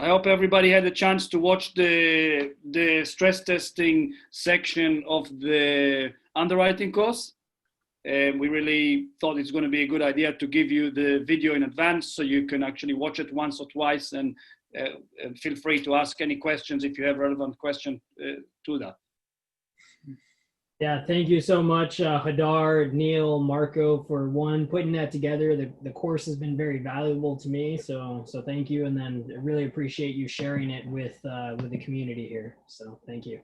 I hope everybody had a chance to watch the stress testing section of the underwriting course. We really thought it's going to be a good idea to give you the video in advance so you can actually watch it once or twice, and feel free to ask any questions if you have relevant questions to that. Yeah, thank you so much, Hadar, NeIl, Marco, for putting that together. The course has been very valuable to me, so thank you, and then I really appreciate you sharing it with the community here. So thank you.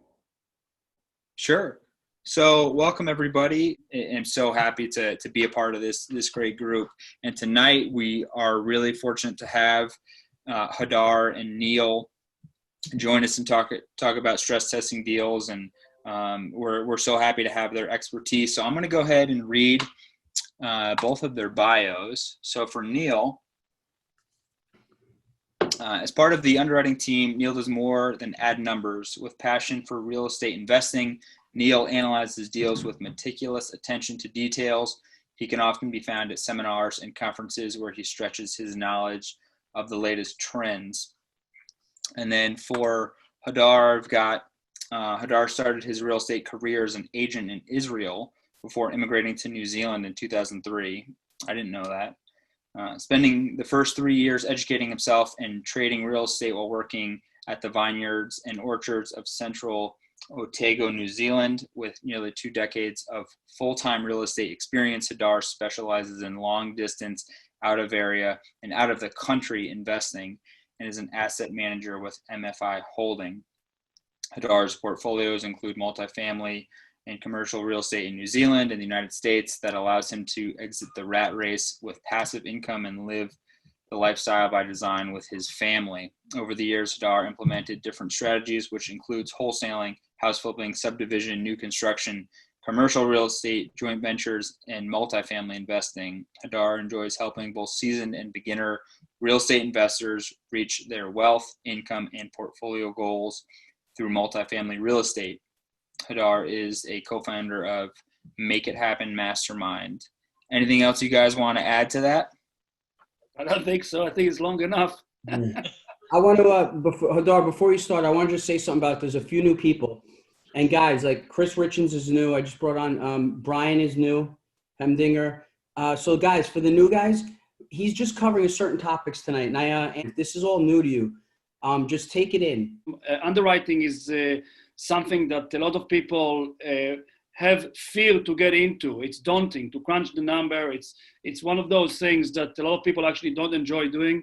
Sure. So welcome everybody. I'm so happy to be a part of this great group. And tonight we are really fortunate to have Hadar and NeIl join us and talk about stress testing deals, and we're so happy to have their expertise. So I'm going to go ahead and read both of their bios. So for NeIl, as part of the underwriting team, NeIl does more than add numbers. With passion for real estate investing, NeIl analyzes deals with meticulous attention to details. He can often be found at seminars and conferences where he stretches his knowledge of the latest trends. And then for Hadar, I've got Hadar started his real estate career as an agent in Israel before immigrating to New Zealand in 2003. I didn't know that. Spending the first 3 years educating himself and trading real estate while working at the vineyards and orchards of central Otago, New Zealand. With nearly 2 decades of full-time real estate experience, Hadar specializes in long-distance, out of area, and out of the country investing, and is an asset manager with MFI Holding. Hadar's portfolios include multifamily and commercial real estate in New Zealand and the United States that allows him to exit the rat race with passive income and live the lifestyle by design with his family. Over the years, Hadar implemented different strategies, which includes wholesaling, house flipping, subdivision, new construction, commercial real estate, joint ventures, and multifamily investing. Hadar enjoys helping both seasoned and beginner real estate investors reach their wealth, income, and portfolio goals through multifamily real estate. Hadar is a co-founder of Make It Happen Mastermind. Anything else you guys want to add to that? I don't think so. I think it's long enough. I want to, Hadar, before you start, I want to just say something about there's a few new people. And guys, like Chris Richens is new. I just brought on, Brian is new, Hemdinger. So guys, for the new guys, he's just covering certain topics tonight. And if this is all new to you, just take it in. Underwriting is something that a lot of people have fear to get into. It's daunting to crunch the number. It's one of those things that a lot of people actually don't enjoy doing.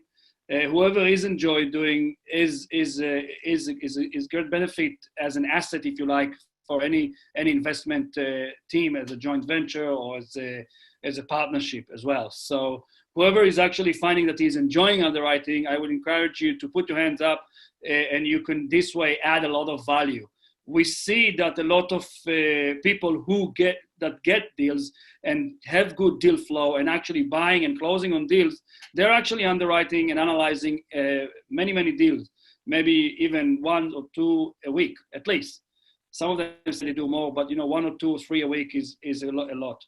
Whoever is enjoy doing is good benefit as an asset, if you like, for any investment team, as a joint venture or as a partnership as well. So whoever is actually finding that he's enjoying underwriting, I would encourage you to put your hands up, and you can this way add a lot of value. We see that a lot of people who get deals and have good deal flow and actually buying and closing on deals, they're actually underwriting and analyzing many, many deals, maybe even 1 or 2 a week at least. Some of them they do more, but 1 or 2 or 3 a week is a lot.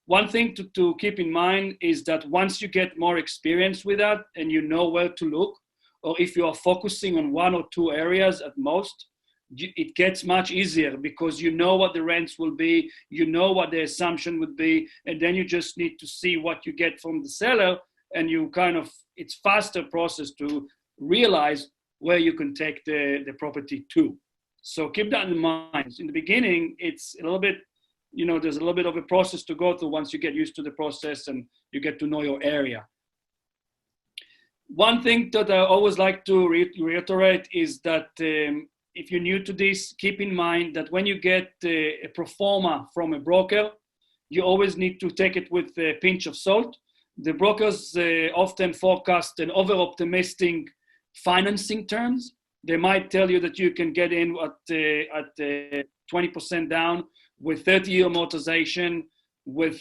One thing to keep in mind is that once you get more experience with that and you know where to look, or if you are focusing on 1 or 2 areas at most, it gets much easier because you know what the rents will be, you know what the assumption would be, and then you just need to see what you get from the seller, and it's faster process to realize where you can take the property to. So keep that in mind. In the beginning, it's a little bit, there's a little bit of a process to go through once you get used to the process and you get to know your area. One thing that I always like to reiterate is that if you're new to this, keep in mind that when you get a pro forma from a broker, you always need to take it with a pinch of salt. The brokers often forecast an over-optimistic financing terms. They might tell you that you can get in at 20% down with 30-year amortization with,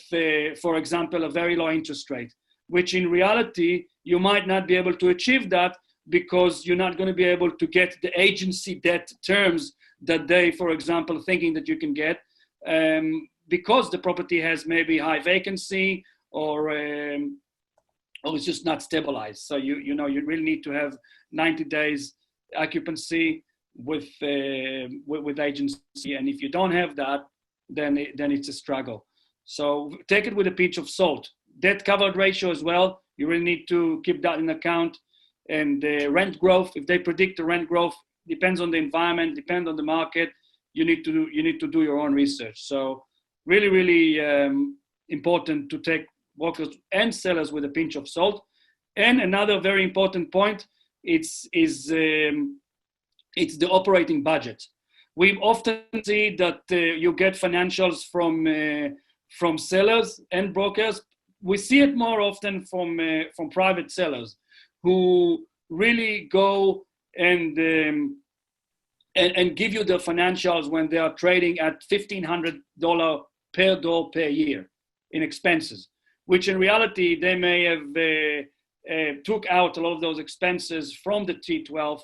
for example, a very low interest rate, which in reality, you might not be able to achieve that because you're not going to be able to get the agency debt terms that they, for example, thinking that you can get because the property has maybe high vacancy or or it's just not stabilized. So you really need to have 90 days occupancy with agency, and if you don't have that, then it's a struggle. So take it with a pinch of salt. Debt covered ratio as well, you really need to keep that in account. And rent growth, if they predict the rent growth, depends on the environment, depends on the market. You need to do your own research. So really important to take brokers and sellers with a pinch of salt. And another very important point, it's the operating budget. We often see that you get financials from sellers and brokers. We see it more often from private sellers who really go and give you the financials when they are trading at $1,500 per door per year in expenses, which in reality they may have took out a lot of those expenses from the T12,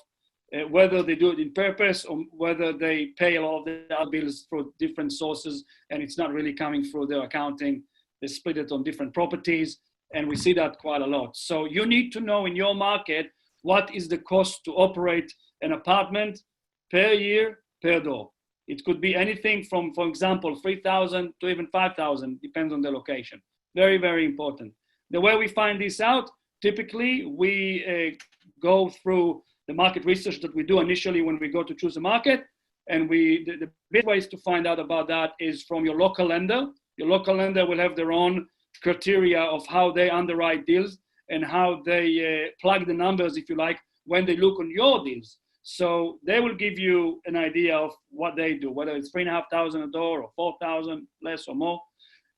whether they do it in purpose or whether they pay a lot of their bills through different sources and it's not really coming through their accounting. They split it on different properties, and we see that quite a lot. So you need to know in your market what is the cost to operate an apartment per year, per door. It could be anything from, for example, $3,000 to even $5,000, depends on the location. Very, very important. The way we find this out, typically we go through the market research that we do initially when we go to choose a market, and the best ways to find out about that is from your local lender. Your local lender will have their own criteria of how they underwrite deals and how they plug the numbers, if you like, when they look on your deals. So they will give you an idea of what they do, whether it's $3,500 a door or 4,000, less or more.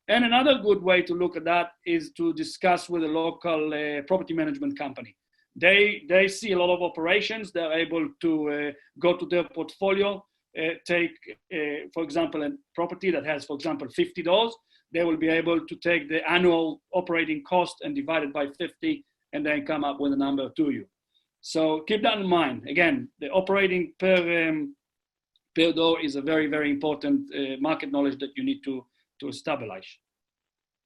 And another good way to look at that is to discuss with a local property management company. They see a lot of operations. They're able to go to their portfolio, take, for example, a property that has, for example, 50 doors. They will be able to take the annual operating cost and divide it by 50 and then come up with a number to you. So keep that in mind. Again, the operating per door is a very, very important market knowledge that you need to establish.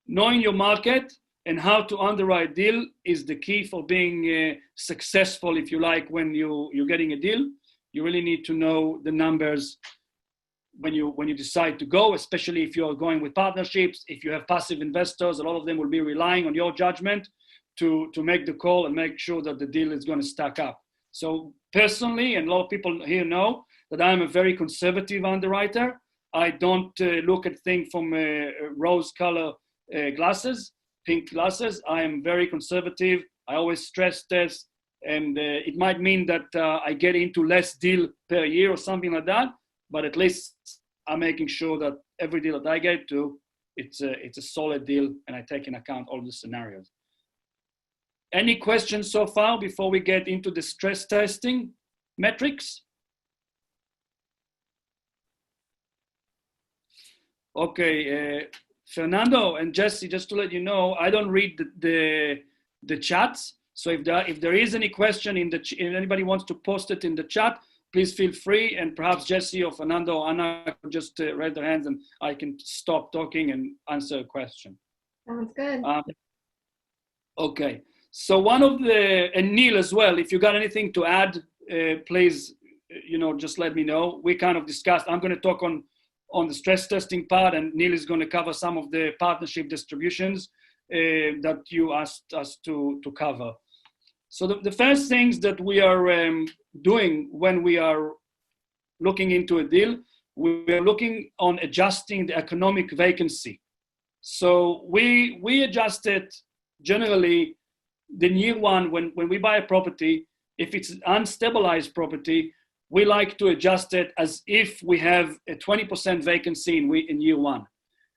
Knowing your market and how to underwrite deal is the key for being successful, if you like, when you're getting a deal. You really need to know the numbers when you decide to go, especially if you're going with partnerships. If you have passive investors, a lot of them will be relying on your judgment to make the call and make sure that the deal is going to stack up. So personally, and a lot of people here know that I'm a very conservative underwriter. I don't look at things from rose color glasses, pink glasses. I am very conservative. I always stress test, and it might mean that I get into less deal per year or something like that, but at least I'm making sure that every deal that I get to, it's a solid deal, and I take into account all the scenarios. Any questions so far before we get into the stress testing metrics? Okay, Fernando and Jesse, just to let you know, I don't read the chats. So if there is any question if anybody wants to post it in the chat, please feel free, and perhaps Jesse or Fernando or Anna could just raise their hands and I can stop talking and answer a question. Sounds good. Okay, so and NeIl as well, if you got anything to add, please, just let me know. We kind of discussed, I'm going to talk on the stress testing part, and NeIl is going to cover some of the partnership distributions that you asked us to cover. So the first things that we are doing when we are looking into a deal, we are looking on adjusting the economic vacancy. So we adjust it generally the year one when we buy a property. If it's an unstabilized property, we like to adjust it as if we have a 20% vacancy in year one.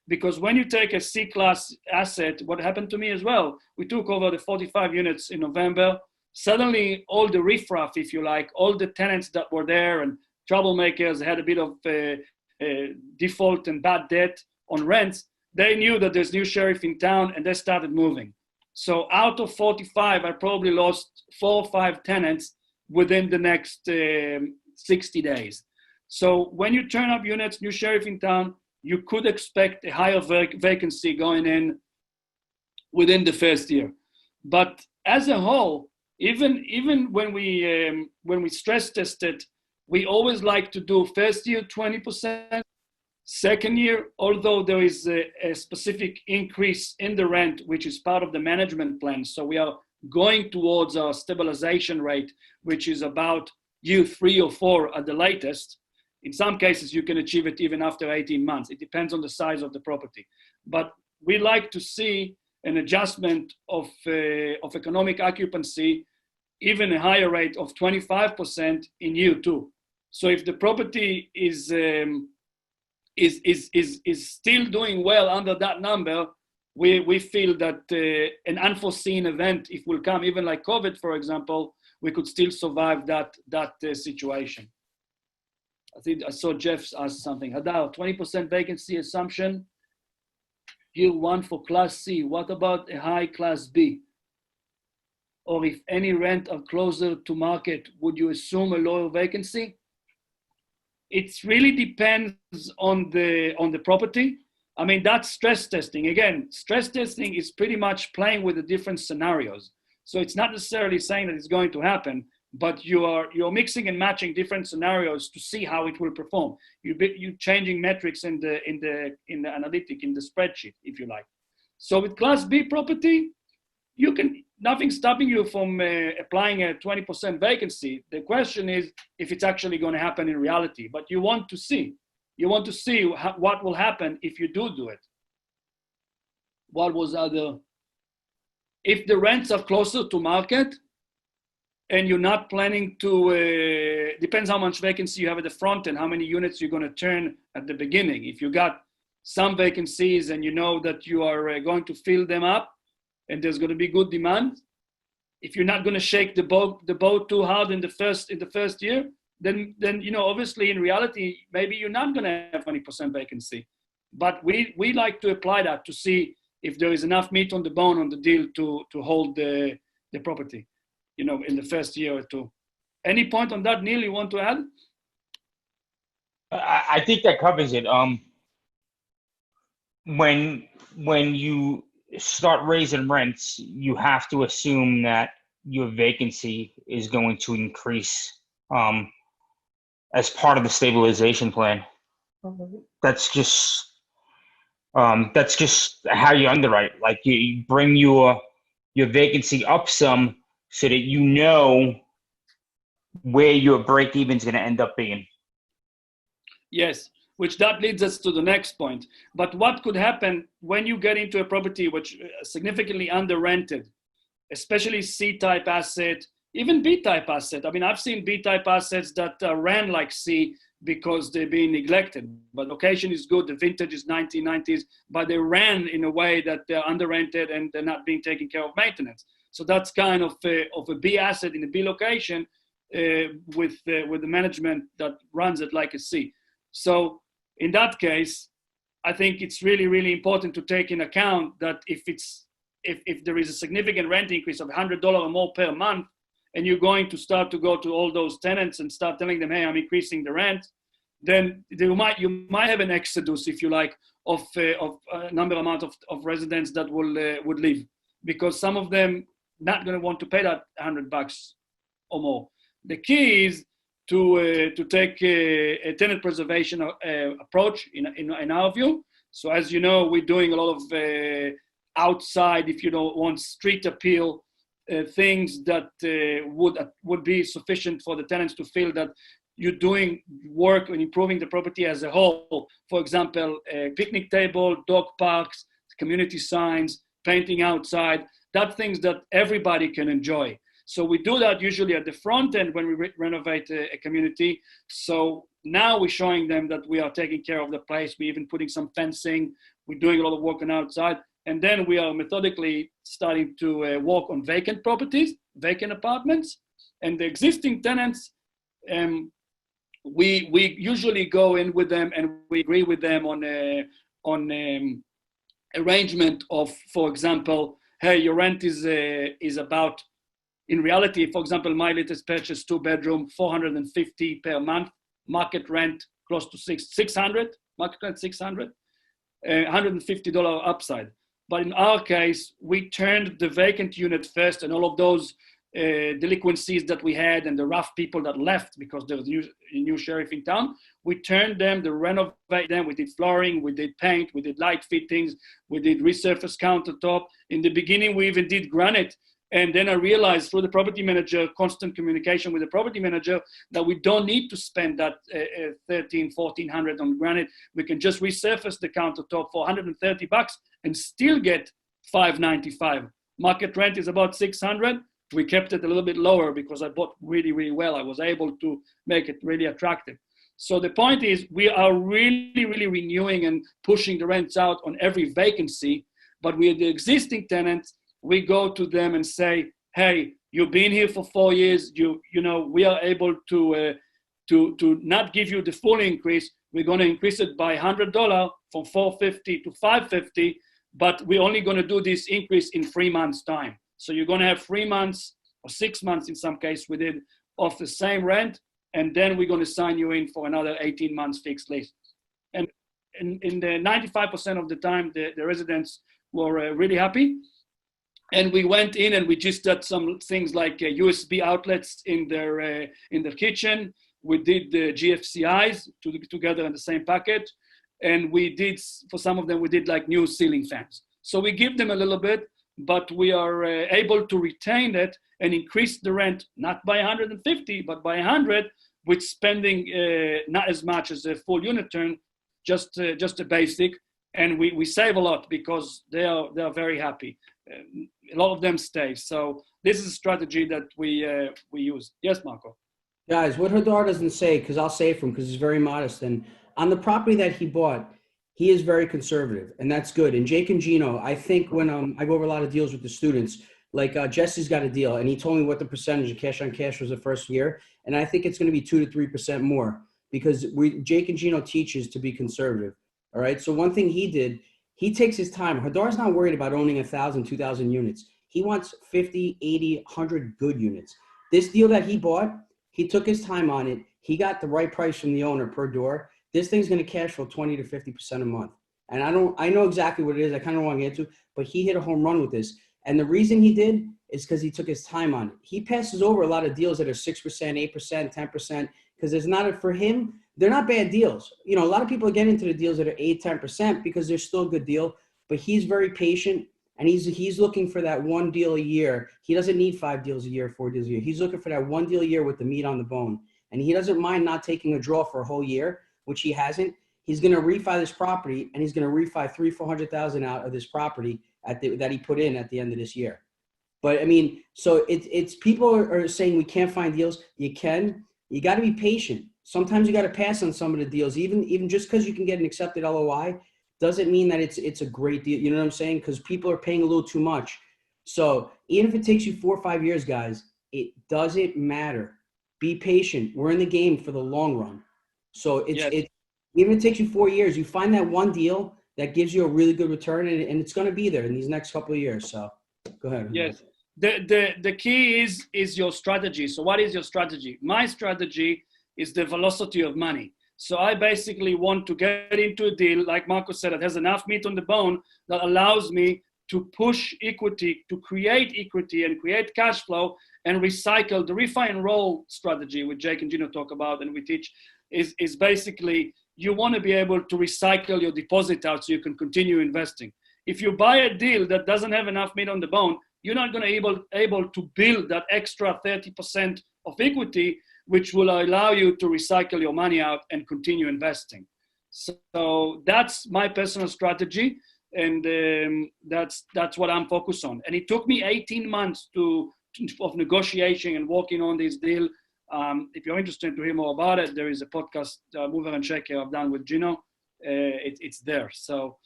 Because when you take a C-class asset, what happened to me as well, we took over the 45 units in November. Suddenly, all the riffraff, if you like, all the tenants that were there and troublemakers had a bit of default and bad debt on rents, they knew that there's new sheriff in town and they started moving. So out of 45, I probably lost 4 or 5 tenants within the next 60 days. So when you turn up units, new sheriff in town, you could expect a higher vacancy going in within the first year. But as a whole, even when we stress test it, we always like to do first year 20%, second year, although there is a specific increase in the rent, which is part of the management plan. So we are going towards our stabilization rate, which is about year 3 or 4 at the latest. In some cases, you can achieve it even after 18 months. It depends on the size of the property. But we like to see an adjustment of economic occupancy, even a higher rate of 25% in year 2. So if the property is still doing well under that number, we feel that an unforeseen event, if will come, even like COVID, for example, we could still survive that situation. I think I saw Jeff ask something. Hadar, 20% vacancy assumption, year 1 for Class C. What about a high Class B? Or if any rent are closer to market, would you assume a lower vacancy? It really depends on the property. I mean, that's stress testing. Again, stress testing is pretty much playing with the different scenarios. So it's not necessarily saying that it's going to happen, but you're mixing and matching different scenarios to see how it will perform. You're changing metrics in the analytic, in the spreadsheet, if you like. So with Class B property, nothing's stopping you from applying a 20% vacancy. The question is if it's actually going to happen in reality. But you want to see what will happen if you do it. What was other? If the rents are closer to market and you're not planning to, depends how much vacancy you have at the front and how many units you're going to turn at the beginning. If you got some vacancies and you know that you are going to fill them up and there's going to be good demand, if you're not going to shake the boat too hard in the first year, then obviously in reality maybe you're not going to have 20% vacancy. But we like to apply that to see if there is enough meat on the bone on the deal to hold the property, in the first year or 2. Any point on that, NeIl, you want to add? I think that covers it. When you start raising rents, you have to assume that your vacancy is going to increase as part of the stabilization plan. That's just how you underwrite. Like you bring your vacancy up some so that you know where your break even is going to end up being. Yes, which that leads us to the next point. But what could happen when you get into a property which is significantly under rented, especially C-type asset, even B-type asset? I mean, I've seen B-type assets that ran like C because they're being neglected. But location is good, the vintage is 1990s, but they ran in a way that they're under rented and they're not being taken care of maintenance. So that's kind of a B asset in a B location with the management that runs it like a C. So in that case, I think it's really, really important to take in account that if there is a significant rent increase of $100 or more per month, and you're going to start to go to all those tenants and start telling them, hey, I'm increasing the rent, then you might have an exodus, if you like, of a amount of residents that would leave, because some of them not going to want to pay that $100 or more. The key is to take a tenant preservation approach in our view. So as you know, we're doing a lot of outside, if you don't want street appeal, things that would be sufficient for the tenants to feel that you're doing work on improving the property as a whole. For example, a picnic table, dog parks, community signs, painting outside, that's things that everybody can enjoy. So we do that usually at the front end when we renovate a community. So now we're showing them that we are taking care of the place. We're even putting some fencing. We're doing a lot of work on outside. And then we are methodically starting to work on vacant properties, vacant apartments. And the existing tenants, we usually go in with them and we agree with them on arrangement of, for example, hey, your rent is about, in reality, for example, my latest purchase, 2-bedroom, $450 per month, market rent close to $600, market rent $600, $150 upside. But in our case, we turned the vacant unit first, and all of those delinquencies that we had and the rough people that left because there was a new sheriff in town, we turned them, to renovate them. We did flooring, we did paint, we did light fittings, we did resurface countertop. In the beginning, we even did granite. And then I realized through the property manager, constant communication with the property manager, that we don't need to spend that $1,300-$1,400 on granite. We can just resurface the countertop for $130 and still get $595. Market rent is about $600. We kept it a little bit lower because I bought really, really well. I was able to make it really attractive. So the point is, we are really, really renewing and pushing the rents out on every vacancy. But with the existing tenants, we go to them and say, hey, you've been here for 4 years. You know, we are able to not give you the full increase. We're going to increase it by $100 from $450 to $550, but we're only going to do this increase in 3 months' time. So you're going to have 3 months or 6 months in some case we did of the same rent, and then we're going to sign you in for another 18 months fixed lease. And in the 95% of the time, the residents were really happy. And we went in and we just did some things like USB outlets in their kitchen. We did the GFCIs together in the same package. And we did, for some of them, we did like new ceiling fans. So we give them a little bit, but we are able to retain it and increase the rent, not by 150, but by 100, with spending not as much as a full unit turn, just a basic. And we save a lot because they are very happy. A lot of them stay. So this is a strategy that we use. Yes, Marco. Guys, what Hadar doesn't say, because I'll say it for him because he's very modest, and on the property that he bought, he is very conservative, and that's good. And Jake and Gino, I think when I go over a lot of deals with the students, like Jesse's got a deal, and he told me what the percentage of cash on cash was the first year, and I think it's going to be 2 to 3% more because Jake and Gino teaches to be conservative. All right. So one thing he did, he takes his time. Hadar's not worried about owning 1,000, 2,000 units. He wants 50, 80, 100 good units. This deal that he bought, he took his time on it. He got the right price from the owner per door. This thing's going to cash flow 20 to 50% a month. And I know exactly what it is. I kind of want to get to, but he hit a home run with this. And the reason he did is because he took his time on it. He passes over a lot of deals that are 6%, 8%, 10%, because it's not for him. They're not bad deals. You know, a lot of people get into the deals that are 8, 10% because they're still a good deal, but he's very patient and he's looking for that one deal a year. He doesn't need 5 deals a year, 4 deals a year. He's looking for that one deal a year with the meat on the bone. And he doesn't mind not taking a draw for a whole year, which he hasn't. He's going to refi this property and he's going to refi $300,000-$400,000 out of this property that he put in at the end of this year. But I mean, so it's people are saying we can't find deals. You can. You got to be patient. Sometimes you got to pass on some of the deals, even just because you can get an accepted LOI doesn't mean that it's a great deal. You know what I'm saying? Because people are paying a little too much. So even if it takes you 4 or 5 years, guys, it doesn't matter. Be patient. We're in the game for the long run. So even if it takes you 4 years, you find that one deal that gives you a really good return, and it's going to be there in these next couple of years. So go ahead. Yes. The key is your strategy. So what is your strategy? My strategy is the velocity of money. So I basically want to get into a deal, like Marco said, that has enough meat on the bone that allows me to push equity, to create equity and create cash flow and recycle. The refi and roll strategy, which Jake and Gino talk about and we teach, is basically you want to be able to recycle your deposit out so you can continue investing. If you buy a deal that doesn't have enough meat on the bone, you're not going to be able to build that extra 30% of equity, which will allow you to recycle your money out and continue investing. So that's my personal strategy, and that's what I'm focused on. And it took me 18 months of negotiation and working on this deal. If you're interested to hear more about it, there is a podcast, Mover and Shaker, I've done with Gino. It's there. So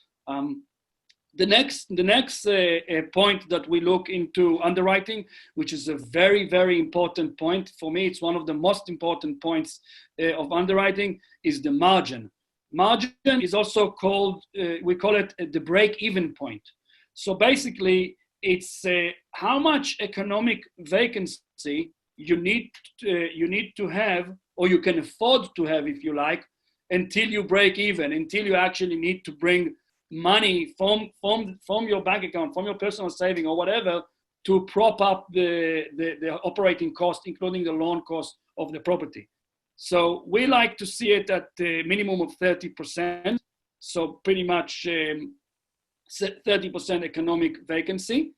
the next point that we look into underwriting, which is a very, very important point for me, it's one of the most important points of underwriting, is the margin. Margin is also called, we call it the break-even point. So basically, it's how much economic vacancy you need to have, or you can afford to have, if you like, until you break even, until you actually need to bring money from your bank account, from your personal saving or whatever, to prop up the operating cost, including the loan cost of the property. So we like to see it at a minimum of 30%. So pretty much 30% economic vacancy.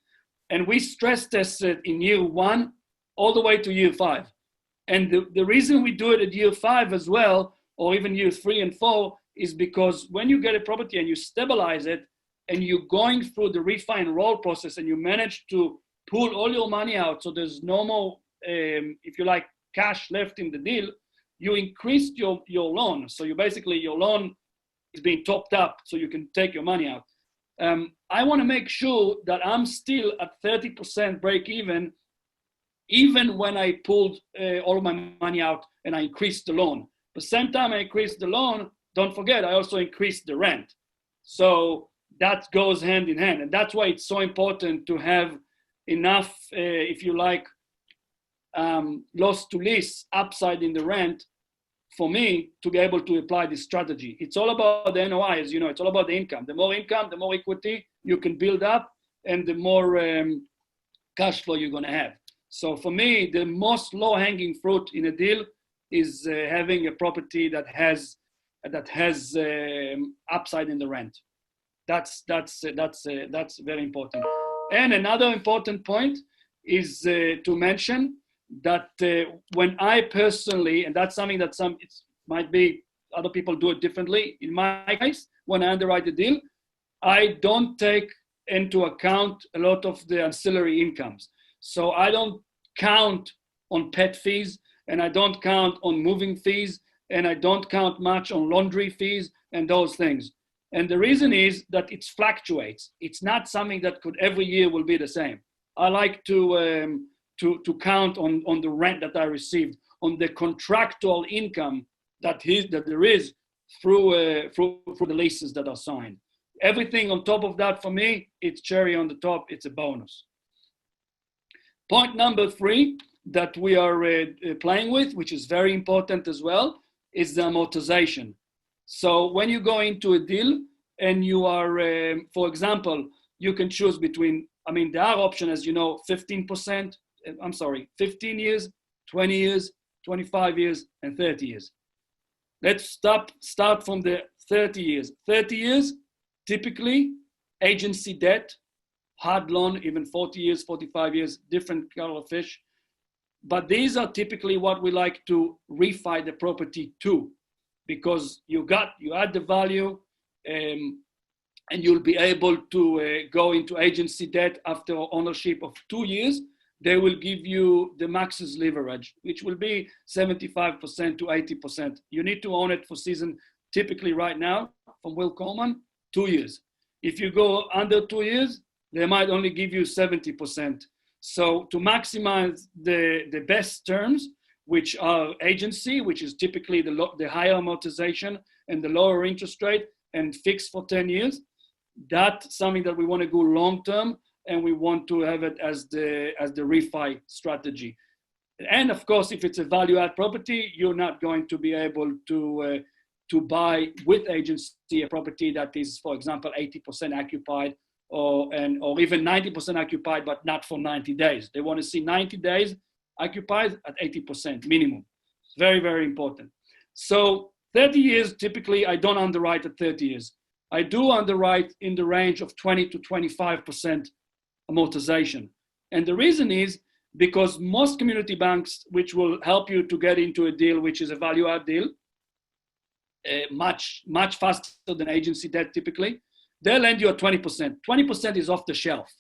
And we stress test it in year 1 all the way to year 5. And the reason we do it at year 5 as well, or even year 3 and 4, is because when you get a property and you stabilize it and you're going through the refi and roll process and you manage to pull all your money out, so there's no more, if you like, cash left in the deal, you increased your loan. So you basically, your loan is being topped up so you can take your money out. I want to make sure that I'm still at 30% break even when I pulled all of my money out and I increased the loan. At the same time I increased the loan, don't forget, I also increased the rent. So that goes hand in hand. And that's why it's so important to have enough, if you like, loss to lease upside in the rent for me to be able to apply this strategy. It's all about the NOI, as you know, it's all about the income. The more income, the more equity you can build up, and the more cash flow you're going to have. So for me, the most low-hanging fruit in a deal is having a property that has upside in the rent. That's very important. And another important point is to mention that when I personally, and that's something that it might be other people do it differently. In my case, when I underwrite the deal, I don't take into account a lot of the ancillary incomes. So I don't count on pet fees, and I don't count on moving fees, and I don't count much on laundry fees and those things. And the reason is that it fluctuates. It's not something that could every year will be the same. I like to count on the rent that I received, on the contractual income that there is through the leases that are signed. Everything on top of that, for me, it's cherry on the top. It's a bonus. Point number 3 that we are playing with, which is very important as well, is the amortization. So when you go into a deal and you are, for example, you can choose between, there are options, as you know, 15 years, 20 years, 25 years, and 30 years. Let's start from the 30 years. 30 years, typically, agency debt, hard loan, even 40 years, 45 years, different color of fish. But these are typically what we like to refi the property to, because you add the value, and you'll be able to go into agency debt after ownership of 2 years. They will give you the max's leverage, which will be 75% to 80%. You need to own it for season, typically right now, from Will Coleman, 2 years. If you go under 2 years, they might only give you 70%. So to maximize the best terms, which are agency, which is typically the higher amortization and the lower interest rate and fixed for 10 years, that's something that we want to go long-term, and we want to have it as the refi strategy. And of course, if it's a value-add property, you're not going to be able to buy with agency a property that is, for example, 80% occupied or even 90% occupied, but not for 90 days. They want to see 90 days occupied at 80% minimum. It's very, very important. So 30 years, typically, I don't underwrite at 30 years. I do underwrite in the range of 20 to 25% amortization. And the reason is because most community banks, which will help you to get into a deal, which is a value-add deal, much faster than agency debt typically, they'll lend you at 20%. 20% is off the shelf.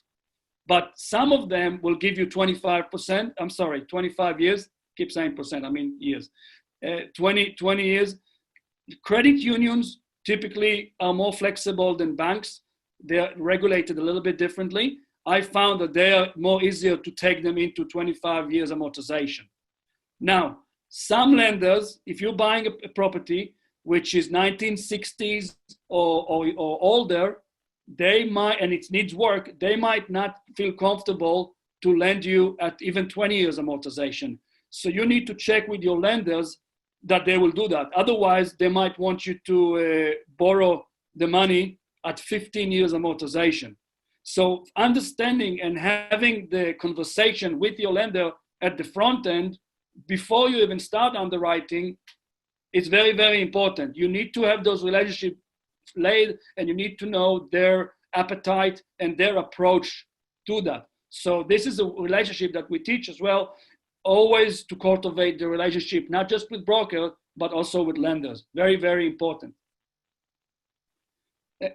But some of them will give you 25 years, keep saying percent, years. 20 years. Credit unions typically are more flexible than banks. They're regulated a little bit differently. I found that they are more easier to take them into 25 years amortization. Now, some lenders, if you're buying a property which is 1960s or older, they might, and it needs work, they might not feel comfortable to lend you at even 20 years amortization. So you need to check with your lenders that they will do that. Otherwise, they might want you to borrow the money at 15 years amortization. So understanding and having the conversation with your lender at the front end before you even start underwriting is very, very important. You need to have those relationships laid, and you need to know their appetite and their approach to that. So this is a relationship that we teach as well, always to cultivate the relationship, not just with broker, but also with lenders. Very, very important.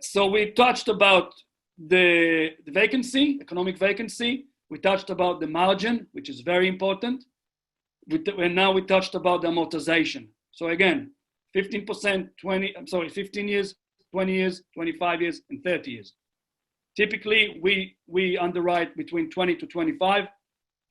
So we touched about the vacancy, economic vacancy. We touched about the margin, which is very important. And now we touched about the amortization. So again, 15%, 15 years, 20 years, 25 years, and 30 years. Typically, we underwrite between 20 to 25.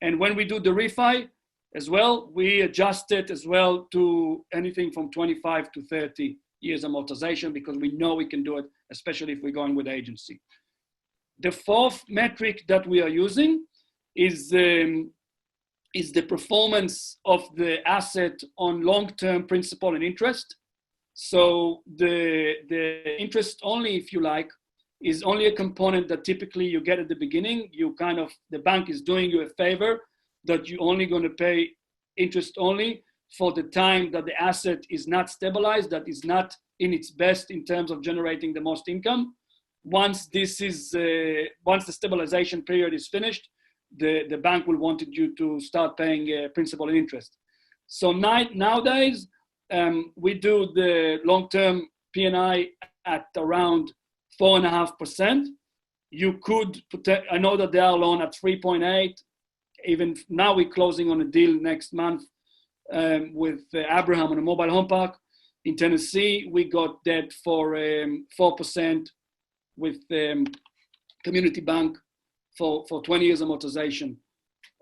And when we do the refi as well, we adjust it as well to anything from 25 to 30 years amortization, because we know we can do it, especially if we're going with agency. The fourth metric that we are using is the performance of the asset on long-term principal and interest. So the interest only, if you like, is only a component that typically you get at the beginning. The bank is doing you a favor that you're only going to pay interest only for the time that the asset is not stabilized, that is not in its best in terms of generating the most income. Once the stabilization period is finished, the bank will want you to start paying principal and interest. So nowadays, we do the long-term P&I at around 4.5%. You could I know that they are loan at 3.8. Even now we're closing on a deal next month with Abraham on a mobile home park in Tennessee. We got that for 4% with Community Bank for 20 years amortization.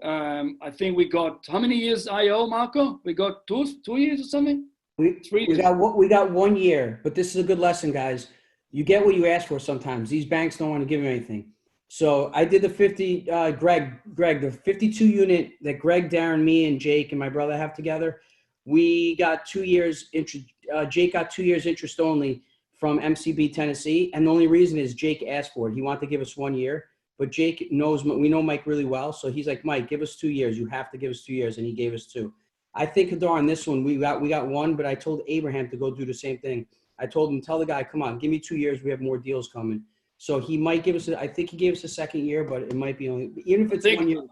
I think we got, how many years IO, Marco? We got two years or something? 3 years. We got 1 year, but this is a good lesson, guys. You get what you ask for sometimes. These banks don't want to give you anything. So I did the 52 unit that Greg, Darren, me, and Jake and my brother have together. We got 2 years interest. Jake got 2 years interest only from MCB Tennessee, and the only reason is Jake asked for it. He wanted to give us 1 year, but Jake we know Mike really well, so he's like, Mike, give us 2 years. You have to give us 2 years, and he gave us 2. I think, Hadar, on this one, we got 1, but I told Abraham to go do the same thing. I told him, tell the guy, come on, give me 2 years. We have more deals coming. So he might give us, I think he gave us a second year, but it might be only, even if it's 1 year,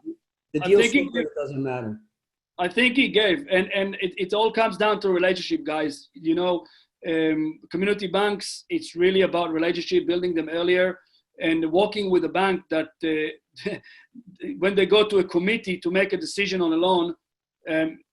the deal it doesn't matter. I think he gave, and it all comes down to relationship, guys. You know, community banks, it's really about relationship, building them earlier, and working with a bank that when they go to a committee to make a decision on a loan,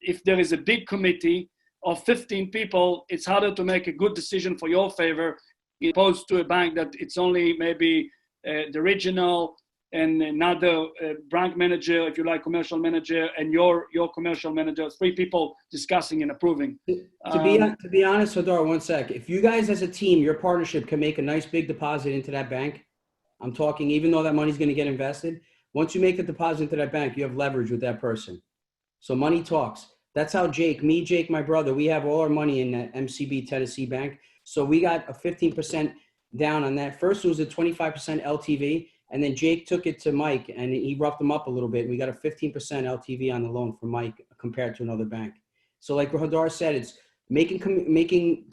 if there is a big committee of 15 people, it's harder to make a good decision for your favor, opposed to a bank that it's only maybe the regional and another branch manager, if you like, commercial manager, and your commercial manager, 3 people discussing and approving. To be honest, Hadar, 1 sec. If you guys as a team, your partnership can make a nice big deposit into that bank, I'm talking, even though that money's going to get invested, once you make the deposit into that bank, you have leverage with that person. So money talks. That's how Jake, my brother, we have all our money in that MCB Tennessee bank. So we got a 15% down on that. First, it was a 25% LTV. And then Jake took it to Mike and he roughed him up a little bit. We got a 15% LTV on the loan for Mike compared to another bank. So like Hadar said, it's making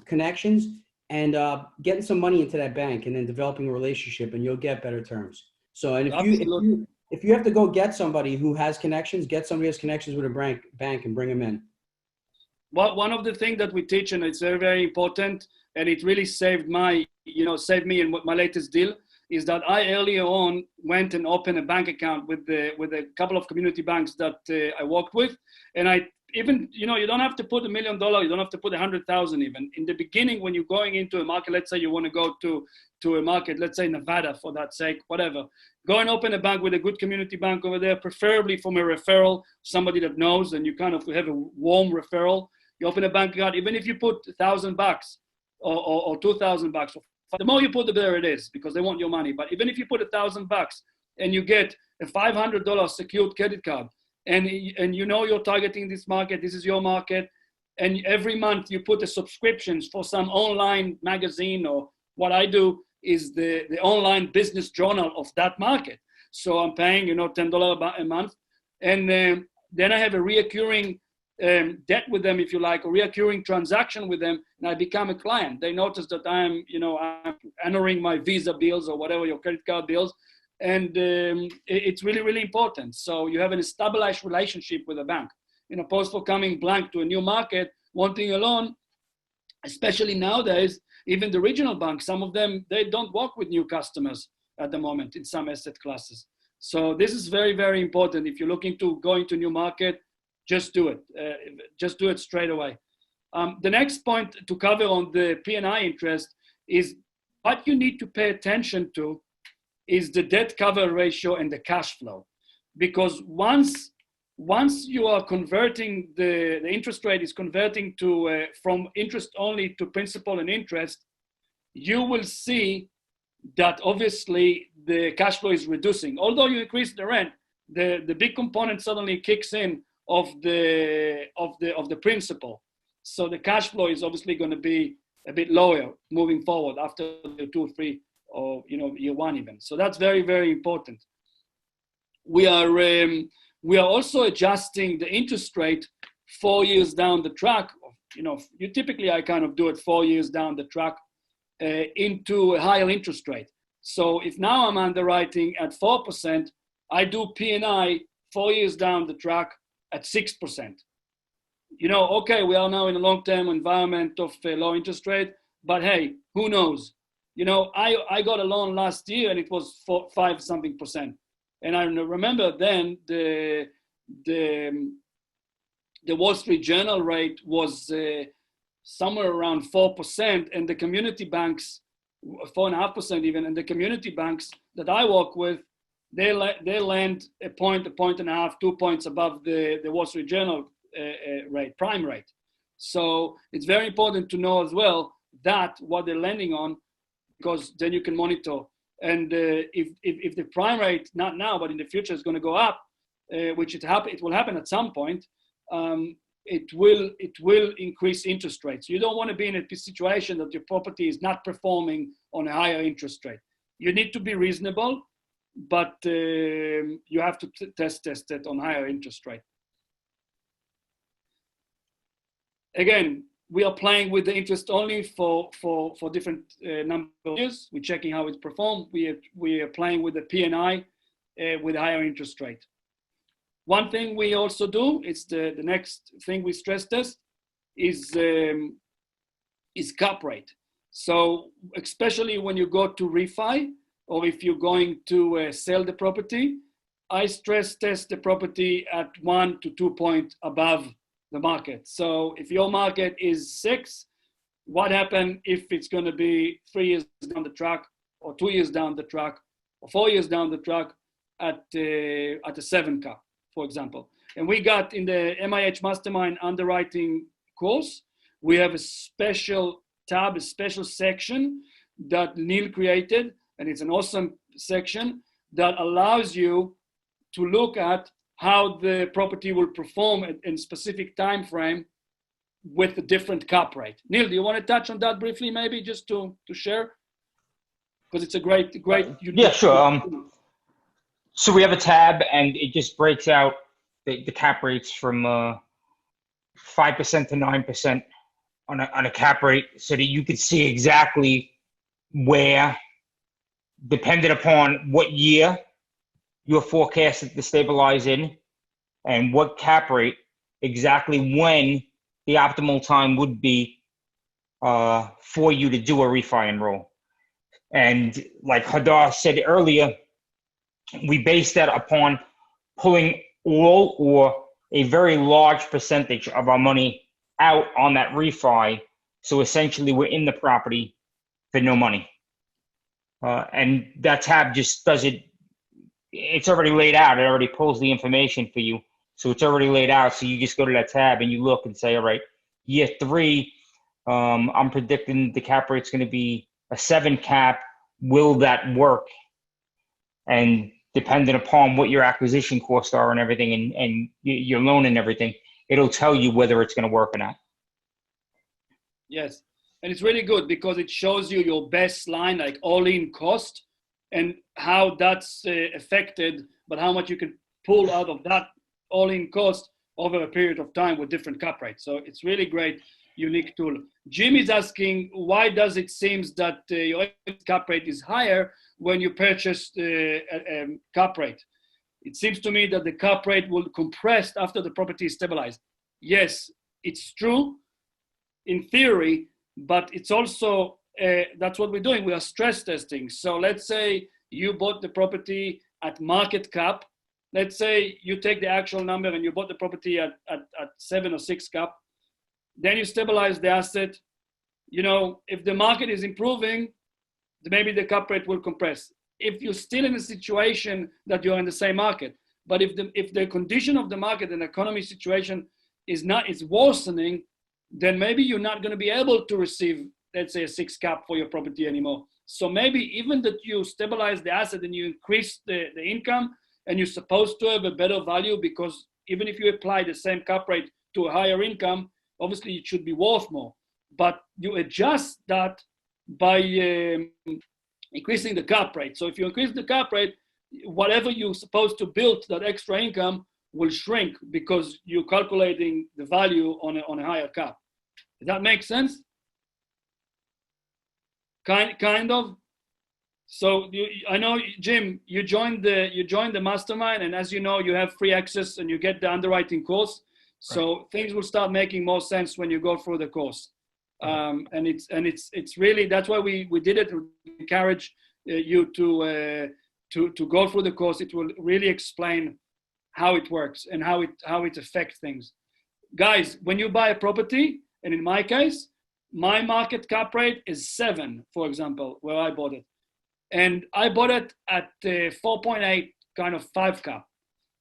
connections and getting some money into that bank and then developing a relationship, and you'll get better terms. So, and if you have to go get somebody who has connections, get somebody who has connections with a bank and bring them in. Well, one of the things that we teach, and it's very, very important, and it really saved me in my latest deal, is that I earlier on went and opened a bank account with a couple of community banks that I worked with. And I even, you don't have to put $1 million, you don't have to put 100,000 even. In the beginning, when you're going into a market, let's say you want to go to a market, let's say Nevada for that sake, whatever. Go and open a bank with a good community bank over there, preferably from a referral, somebody that knows, and you kind of have a warm referral. You open a bank account, even if you put $1,000 or $2,000, the more you put, the better it is, because they want your money. But even if you put $1,000 and you get a $500 secured credit card, and you're targeting this market, this is your market, and every month you put a subscriptions for some online magazine or what I do, is the online business journal of that market. So I'm paying, $10 a month. And then I have a reoccurring debt with them, if you like, a reoccurring transaction with them, and I become a client. They notice that I'm honoring my Visa bills or whatever, your credit card bills. And it's really, really important. So you have an established relationship with a bank. In opposed for coming blank to a new market, wanting a loan, especially nowadays, even the regional banks, some of them, they don't work with new customers at the moment in some asset classes. So this is very, very important. If you're looking to go into a new market, just do it. Just do it straight away. The next point to cover on the P&I interest is what you need to pay attention to is the debt cover ratio and the cash flow. Because once you are converting, the interest rate is converting to from interest only to principal and interest, you will see that obviously the cash flow is reducing. Although you increase the rent, the big component suddenly kicks in of the principal. So the cash flow is obviously going to be a bit lower moving forward after the 2 or 3 or year 1 even. So that's very, very important. We are also adjusting the interest rate 4 years down the track. You typically, I kind of do it 4 years down the track into a higher interest rate. So if now I'm underwriting at 4%, I do P&I 4 years down the track at 6%. Okay, we are now in a long-term environment of low interest rate, but hey, who knows? I got a loan last year and it was 5-something%. And I remember then the Wall Street Journal rate was somewhere around 4%, and the community banks, 4.5% even, and the community banks that I work with, they land a point and a half, 2 points above the Wall Street Journal rate, prime rate. So it's very important to know as well that what they're lending on, because then you can monitor. And if the prime rate, not now, but in the future is going to go up, which it will happen at some point, it will increase interest rates. You don't want to be in a situation that your property is not performing on a higher interest rate. You need to be reasonable, but you have to test it on higher interest rate. Again, we are playing with the interest only for different number of years. We're checking how it's performed. We are playing with the P&I with a higher interest rate. One thing we also do, it's the next thing we stress test, is cap rate. So especially when you go to refi, or if you're going to sell the property, I stress test the property at 1 to 2 points above the market. So if your market is 6, what happens if it's going to be 3 years down the track, or 2 years down the track, or 4 years down the track at a 7 cap, for example? And we got in the MIH Mastermind Underwriting Course, we have a special tab, a special section that NeIl created, and it's an awesome section that allows you to look at how the property will perform in a specific time frame with a different cap rate. NeIl, do you want to touch on that briefly, maybe just to share? Because it's a great. Yeah, sure. So we have a tab, and it just breaks out the cap rates from 5% to 9% on a cap rate, so that you can see exactly where, depending upon what year you're forecasted to stabilize in, and what cap rate, exactly when the optimal time would be for you to do a refi enroll. And like Hadar said earlier, we base that upon pulling all or a very large percentage of our money out on that refi. So essentially we're in the property for no money. And that tab just does it. It's already laid out. It already pulls the information for you. So it's already laid out. So you just go to that tab and you look and say, all right, year 3, I'm predicting the cap rate's going to be a 7 cap. Will that work? And depending upon what your acquisition costs are and everything, and your loan and everything, it'll tell you whether it's going to work or not. Yes. And it's really good because it shows you your best line, like all-in cost, and how that's affected, but how much you can pull out of that all-in cost over a period of time with different cap rates. So it's really great, unique tool. Jim is asking, why does it seem that your cap rate is higher when you purchase a cap rate? It seems to me that the cap rate will compress after the property is stabilized. Yes, it's true in theory, but it's also, that's what we're doing. We are stress testing. So let's say you bought the property at market cap. Let's say you take the actual number and you bought the property at 7 or 6 cap. Then you stabilize the asset. You know, if the market is improving, maybe the cap rate will compress. If you're still in a situation that you're in the same market, but if the condition of the market and economy situation is worsening, then maybe you're not going to be able to receive, let's say, a 6 cap for your property anymore. So maybe even that you stabilize the asset and you increase the income, and you're supposed to have a better value, because even if you apply the same cap rate to a higher income, obviously it should be worth more. But you adjust that by increasing the cap rate. So if you increase the cap rate, whatever you're supposed to build, that extra income will shrink because you're calculating the value on a higher cap. Does that make sense? Kind of. So I know, Jim, you joined the mastermind, and as you know, you have free access and you get the underwriting course. So right. Things will start making more sense when you go through the course. And it's really, that's why we did it. We encourage you to go through the course. It will really explain how it works and how it affects things. Guys, when you buy a property, and in my case, my market cap rate is 7, for example, where I bought it. And I bought it at 4.8, kind of 5 cap,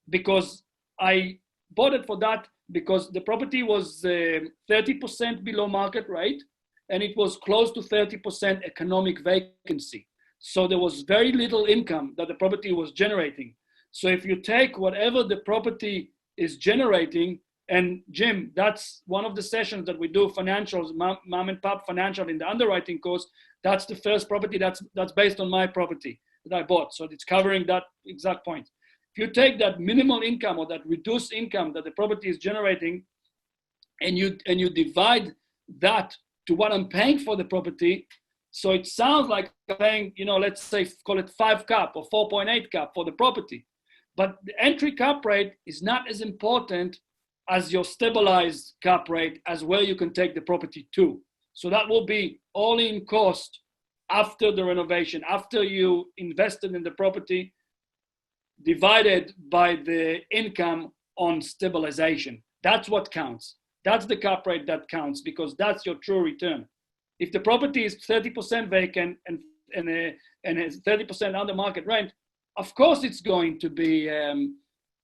because I bought it for that because the property was 30% below market rate, and it was close to 30% economic vacancy. So there was very little income that the property was generating. So if you take whatever the property is generating, and Jim, that's one of the sessions that we do, financials, mom and pop financial in the underwriting course. That's the first property that's based on my property that I bought. So it's covering that exact point. If you take that minimal income or that reduced income that the property is generating, and you divide that to what I'm paying for the property, so it sounds like I'm paying, let's say, call it 5 cap or 4.8 cap for the property. But the entry cap rate is not as important as your stabilized cap rate, as where you can take the property to. So that will be all in cost after the renovation, after you invested in the property, divided by the income on stabilization. That's what counts. That's the cap rate that counts, because that's your true return. If the property is 30% vacant and has 30% under market rent, of course it's going to be,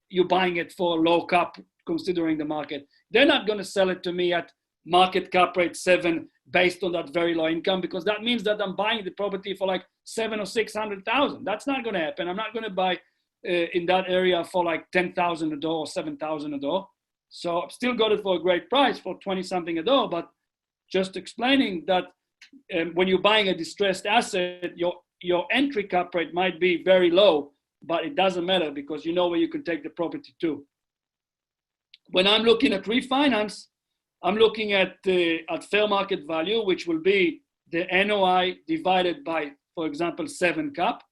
you're buying it for a low cap considering the market. They're not going to sell it to me at market cap rate 7 based on that very low income, because that means that I'm buying the property for like 700,000 or 600,000. That's not going to happen. I'm not going to buy in that area for like 10,000 a door or 7,000 a door. So I've still got it for a great price, for 20 something a door, but just explaining that when you're buying a distressed asset, your entry cap rate might be very low, but it doesn't matter because you know where you can take the property to. When I'm looking at refinance, I'm looking at fair market value, which will be the NOI divided by, for example, 7 cap,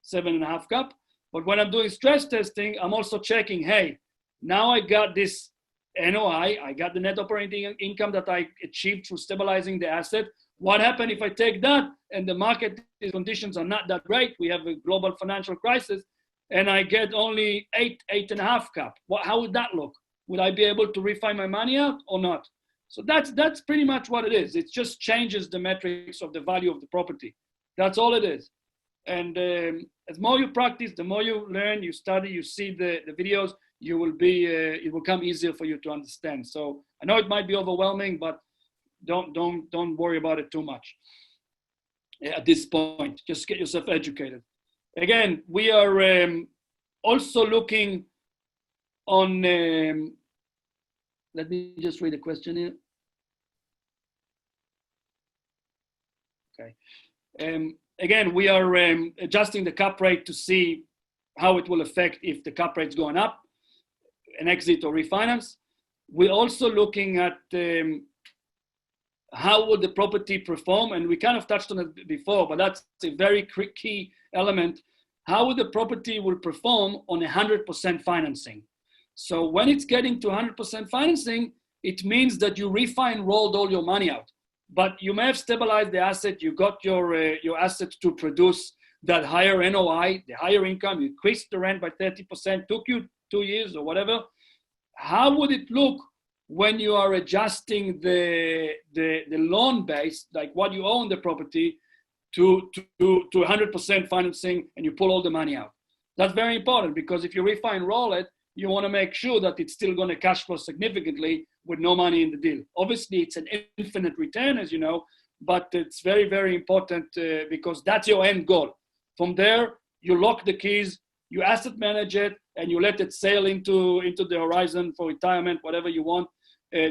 7.5 cap. But when I'm doing stress testing, I'm also checking, hey, now I got this NOI, I got the net operating income that I achieved through stabilizing the asset. What happens if I take that and the market conditions are not that great? We have a global financial crisis, and I get only 8.5 cap. How would that look? Would I be able to refi my money out or not? So that's pretty much what it is. It just changes the metrics of the value of the property. That's all it is. And as more you practice, the more you learn, you study, you see the videos, you will be, it will come easier for you to understand. So I know it might be overwhelming, but don't worry about it too much at this point. Just get yourself educated. Again, we are also looking on, let me just read the question here. Okay. Again, we are adjusting the cap rate to see how it will affect if the cap rate's going up, an exit or refinance. We're also looking at how will the property perform, and we kind of touched on it before, but that's a very key element. How will the property will perform on 100% financing? So when it's getting to 100% financing, it means that you rolled all your money out, but you may have stabilized the asset. You got your asset to produce that higher NOI, the higher income. You increased the rent by 30%, took you 2 years or whatever. How would it look when you are adjusting the loan base, like what you own the property, to 100% financing, and you pull all the money out? That's very important, because if you refi and roll it, you want to make sure that it's still going to cash flow significantly with no money in the deal. Obviously, it's an infinite return, as you know, but it's very, very important because that's your end goal. From there, you lock the keys, you asset manage it, and you let it sail into the horizon for retirement, whatever you want,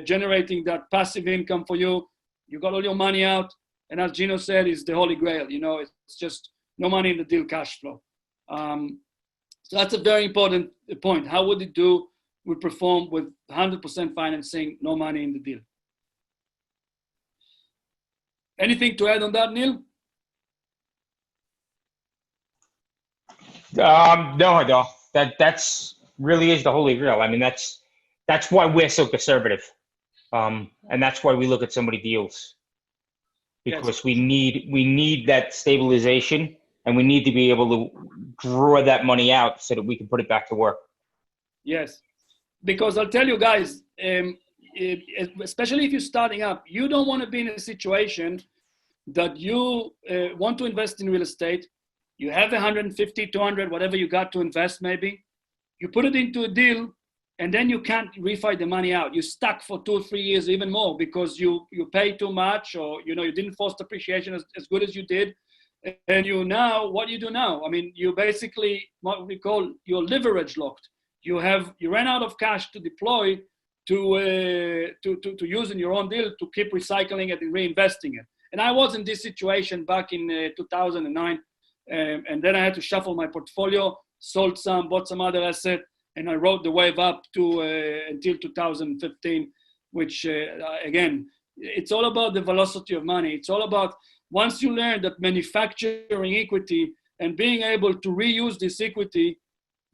generating that passive income for you. You got all your money out, and as Gino said, is the holy grail. You know, it's just no money in the deal, cash flow. So that's a very important point. How would it do? We perform with 100% financing, no money in the deal. Anything to add on that, Neil? No. That's really is the holy grail. I mean, that's why we're so conservative, and that's why we look at so many deals, because Yes. we need that stabilization, and we need to be able to draw that money out so that we can put it back to work. Yes, because I'll tell you guys, especially if you're starting up, you don't want to be in a situation that you want to invest in real estate. You have 150, 200, whatever you got to invest maybe. You put it into a deal, and then you can't refi the money out. You're stuck for 2 or 3 years, even more, because you pay too much, or you didn't force depreciation as good as you did. And what do you do now? I mean, you basically, what we call, your leverage locked. You ran out of cash to deploy to use in your own deal, to keep recycling it and reinvesting it. And I was in this situation back in 2009. And then I had to shuffle my portfolio, sold some, bought some other asset, and I rode the wave up to until 2015, which again, it's all about the velocity of money. It's all about, once you learn that manufacturing equity and being able to reuse this equity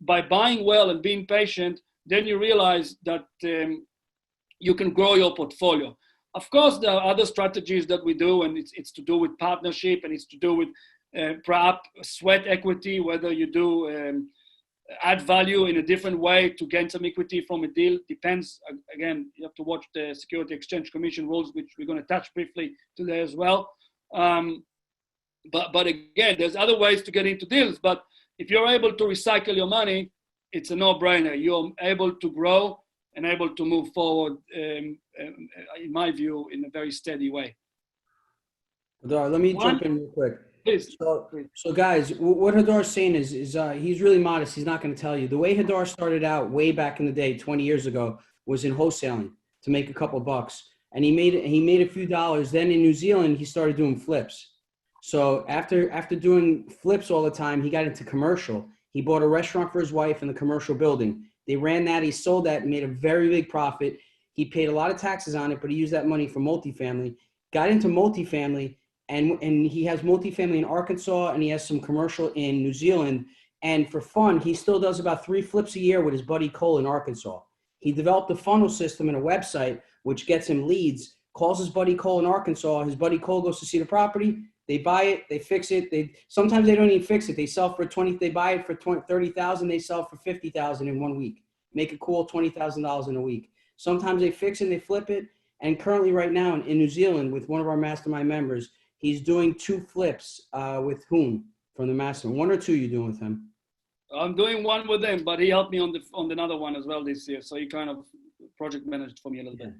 by buying well and being patient, then you realize that you can grow your portfolio. Of course, there are other strategies that we do, and it's to do with partnership, and it's to do with perhaps sweat equity, whether you do add value in a different way to gain some equity from a deal. Depends. Again, you have to watch the Security Exchange Commission rules, which we're going to touch briefly today as well. But again, there's other ways to get into deals. But if you're able to recycle your money, it's a no-brainer. You're able to grow and able to move forward, in my view, in a very steady way. Let me jump in real quick. Please. So guys, what Hadar's saying is he's really modest. He's not going to tell you. The way Hadar started out way back in the day, 20 years ago, was in wholesaling to make a couple bucks. And he made a few dollars. Then in New Zealand, he started doing flips. So after doing flips all the time, he got into commercial. He bought a restaurant for his wife in the commercial building. They ran that. He sold that and made a very big profit. He paid a lot of taxes on it, but he used that money for multifamily. Got into multifamily. And he has multifamily in Arkansas, and he has some commercial in New Zealand. And for fun, he still does about 3 flips a year with his buddy Cole in Arkansas. He developed a funnel system and a website which gets him leads, calls his buddy Cole in Arkansas. His buddy Cole goes to see the property. They buy it, they fix it. Sometimes they don't even fix it. They sell for they buy it for $30,000. They sell for $50,000 in 1 week. Make a cool $20,000 in a week. Sometimes they fix it and they flip it. And currently right now in New Zealand with one of our mastermind members, he's doing 2 flips with whom from the mastermind? 1 or 2 you're doing with him? I'm doing 1 with him, but he helped me on another one as well this year. So he kind of project managed for me a little bit.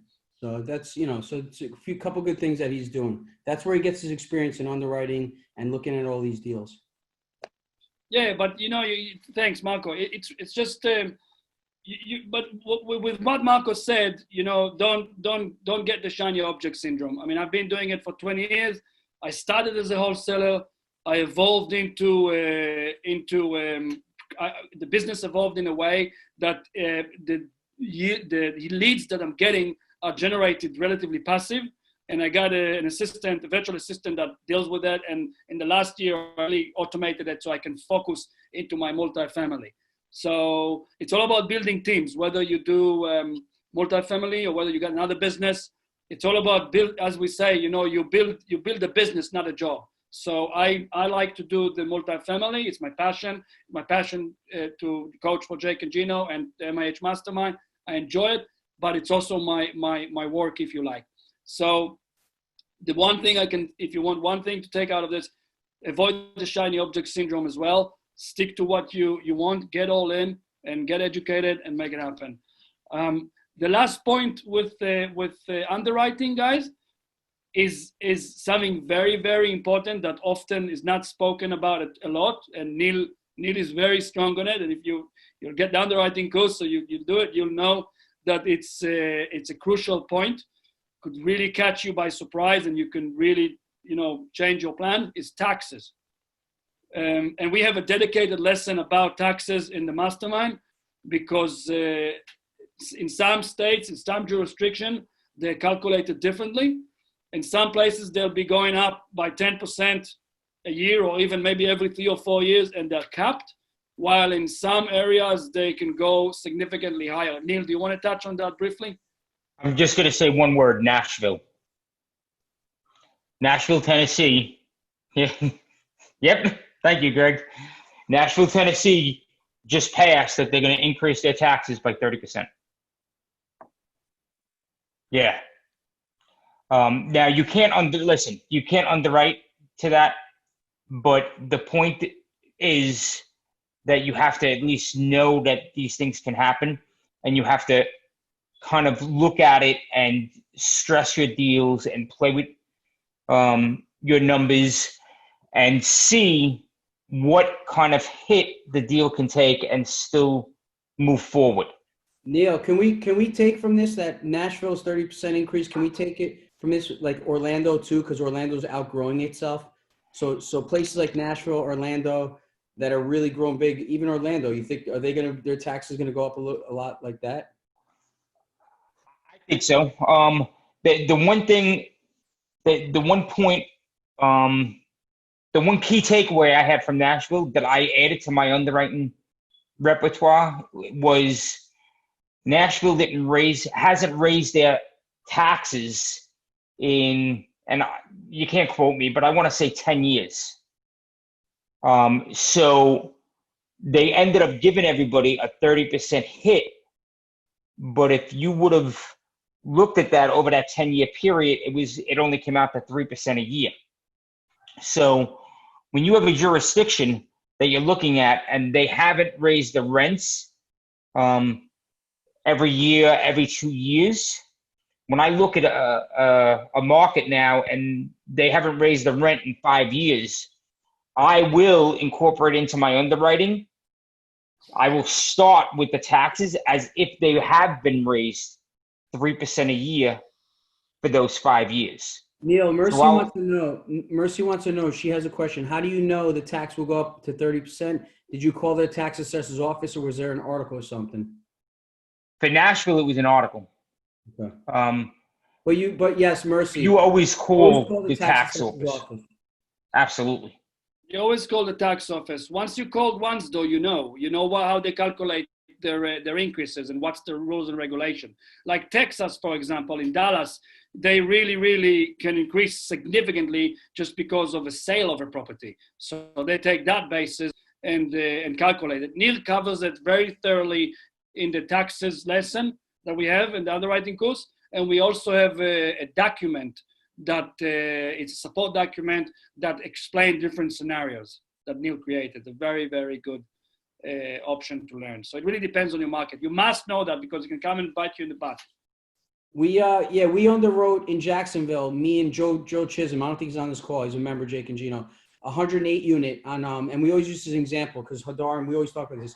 So that's, so it's a couple good things that he's doing. That's where he gets his experience in underwriting and looking at all these deals. Yeah, but thanks, Marco. It's just but with what Marco said, don't get the shiny object syndrome. I mean, I've been doing it for 20 years. I started as a wholesaler. I evolved into the business evolved in a way that the leads that I'm getting are generated relatively passive. And I got an assistant, a virtual assistant that deals with that. And in the last year, I really automated it so I can focus into my multifamily. So it's all about building teams, whether you do multifamily or whether you got another business. It's all about build, as we say, you build a business, not a job. So I like to do the multifamily. It's my passion to coach for Jake and Gino and MIH Mastermind. I enjoy it, but it's also my work, if you like. So the one thing if you want one thing to take out of this, avoid the shiny object syndrome as well. Stick to what you want, get all in and get educated and make it happen. The last point with underwriting, guys, is something very, very important that often is not spoken about it a lot. And NeIl is very strong on it. And if you'll get the underwriting course, so you do it, you'll know that it's a crucial point. Could really catch you by surprise, and you can really change your plan. Is taxes. And we have a dedicated lesson about taxes in the mastermind, because in some states, in some jurisdiction, they're calculated differently. In some places, they'll be going up by 10% a year, or even maybe every 3 or 4 years, and they're capped. While in some areas, they can go significantly higher. NeIl, do you want to touch on that briefly? I'm just going to say one word: Nashville. Nashville, Tennessee. Yeah. Yep. Thank you, Greg. Nashville, Tennessee just passed that they're going to increase their taxes by 30%. Yeah. Now you can't you can't underwrite to that, but the point is that you have to at least know that these things can happen, and you have to kind of look at it and stress your deals and play with your numbers and see what kind of hit the deal can take and still move forward. NeIl, can we take from this that Nashville's 30% increase? Can we take it from this like Orlando too, because Orlando's outgrowing itself? So places like Nashville, Orlando that are really growing big, even Orlando, you think their taxes gonna go up a lot like that? I think so. The one thing, the one point, the one key takeaway I had from Nashville that I added to my underwriting repertoire was Nashville hasn't raised their taxes in, and you can't quote me, but I want to say 10 years. So they ended up giving everybody a 30% hit. But if you would have looked at that over that 10-year period, it only came out to 3% a year. So when you have a jurisdiction that you're looking at and they haven't raised the rents every year, every 2 years, when I look at a market now and they haven't raised the rent in 5 years, I will incorporate into my underwriting. I will start with the taxes as if they have been raised 3% a year for those 5 years. NeIl, Mercy wants to know, she has a question. How do you know the tax will go up to 30%? Did you call the tax assessor's office, or was there an article or something? For Nashville, it was an article. Okay. But yes, Mercy. You always call the tax office. Absolutely. You always call the tax office. Once you called once, though, you know how they calculate their increases and what's the rules and regulation. Like Texas, for example, in Dallas, they really, really can increase significantly just because of a sale of a property. So they take that basis and calculate it. NeIl covers it very thoroughly in the taxes lesson that we have in the underwriting course. And we also have a document that it's a support document that explains different scenarios that NeIl created. A very, very good option to learn. So it really depends on your market. You must know that because it can come and bite you in the butt. We underwrote in Jacksonville, me and Joe Chisholm. I don't think he's on this call. He's a member, Jake and Gino. 108 unit on and we always use this as an example because Hadar and we always talk about this.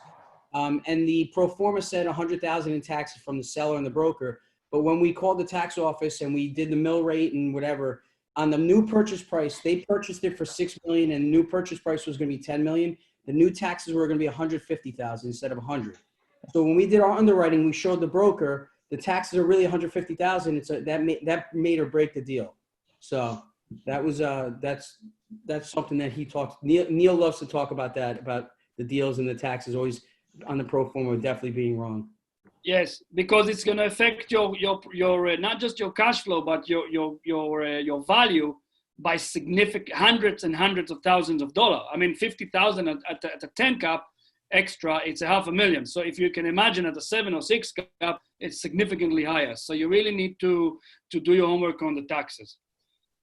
And the pro forma said 100,000 in taxes from the seller and the broker. But when we called the tax office and we did the mill rate and whatever, on the new purchase price, they purchased it for $6 million, and the new purchase price was going to be $10 million. The new taxes were going to be $150,000 instead of $100. So when we did our underwriting, we showed the broker the taxes are really $150,000. It's that made or break the deal. So that was that's something that he talks. Neil loves to talk about that, about the deals and the taxes always on the pro forma definitely being wrong. Yes, because it's going to affect your not just your cash flow, but your value by significant hundreds and hundreds of thousands of dollars. I mean, 50,000 at a 10 cap extra, it's $500,000. So if you can imagine at a 7 or 6 cap, it's significantly higher. So you really need to do your homework on the taxes.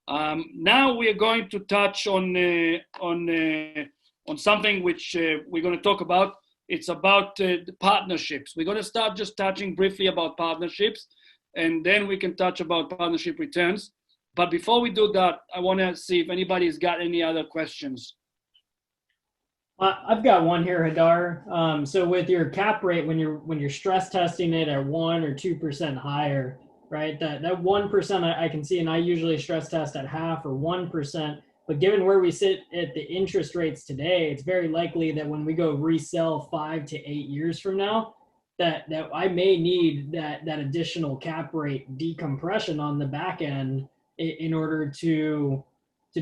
Now we are going to touch on something which we're going to talk about. It's about the partnerships. We're going to start just touching briefly about partnerships, and then we can touch about partnership returns. But before we do that, I want to see if anybody's got any other questions. I've got one here, Hadar. So with your cap rate, when you're stress testing it at 1 or 2% higher, right? That 1% I can see, and I usually stress test at 0.5 or 1%. But given where we sit at the interest rates today, it's very likely that when we go resell 5 to 8 years from now, that I may need that additional cap rate decompression on the back end in order to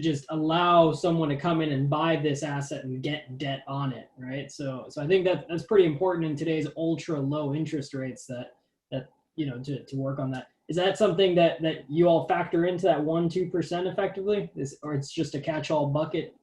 just allow someone to come in and buy this asset and get debt on it, right? So I think that's pretty important in today's ultra low interest rates that to work on that. Is that something that you all factor into that 1-2% effectively, or it's just a catch-all bucket?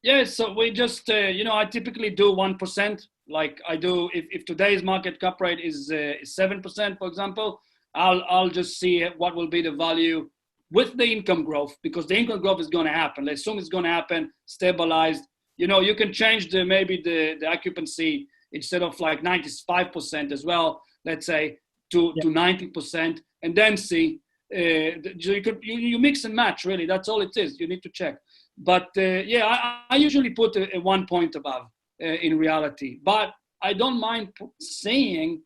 Yeah, so we just I typically do 1%. Like I do, if today's market cap rate is 7%, for example, I'll just see what will be the value with the income growth, because the income growth is going to happen. Let's assume it's going to happen, stabilized. You can change maybe the occupancy instead of like 95% as well, let's say, to 90%, and then see. You mix and match, really. That's all it is. You need to check. But I usually put a 1 point above in reality. But I don't mind saying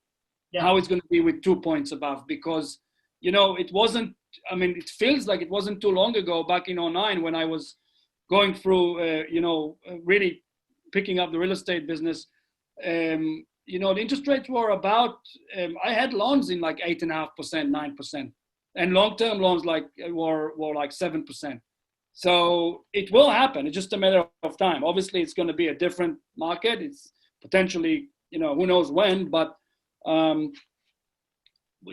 how it's going to be with 2 points above, because it wasn't. I mean, it feels like it wasn't too long ago, back in 2009, when I was going through, really picking up the real estate business. The interest rates were about, I had loans in like 8.5%, 9%, and long-term loans were like 7%. So it will happen. It's just a matter of time. Obviously, it's going to be a different market. It's potentially, who knows when, but